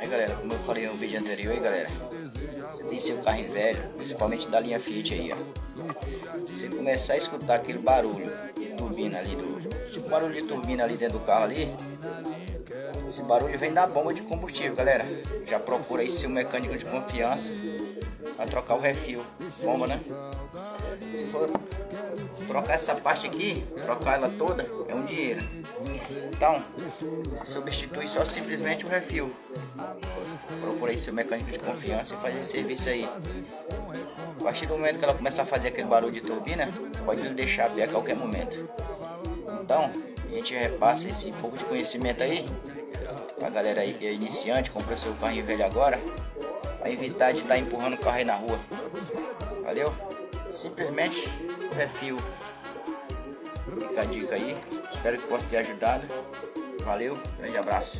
Aí galera, como eu falei no vídeo anterior aí galera, você tem seu carro velho, principalmente da linha Fiat aí, ó. Você começar a escutar aquele barulho de turbina ali, tipo barulho de turbina ali dentro do carro ali. Esse barulho vem da bomba de combustível, galera. Já procura aí seu mecânico de confiança para trocar o refil. Bomba, né? Se for trocar essa parte aqui, trocar ela toda, é um dinheiro. Então, substitui só simplesmente o refil. Procura aí seu mecânico de confiança e faz esse serviço aí. A partir do momento que ela começar a fazer aquele barulho de turbina, pode deixar a qualquer momento. Então, a gente repassa esse pouco de conhecimento aí pra galera aí que é iniciante, comprou seu carrinho velho agora, para evitar de estar empurrando o carro aí na rua. Valeu? Simplesmente o refil. Fica a dica aí. Espero que possa ter ajudado. Valeu, grande abraço.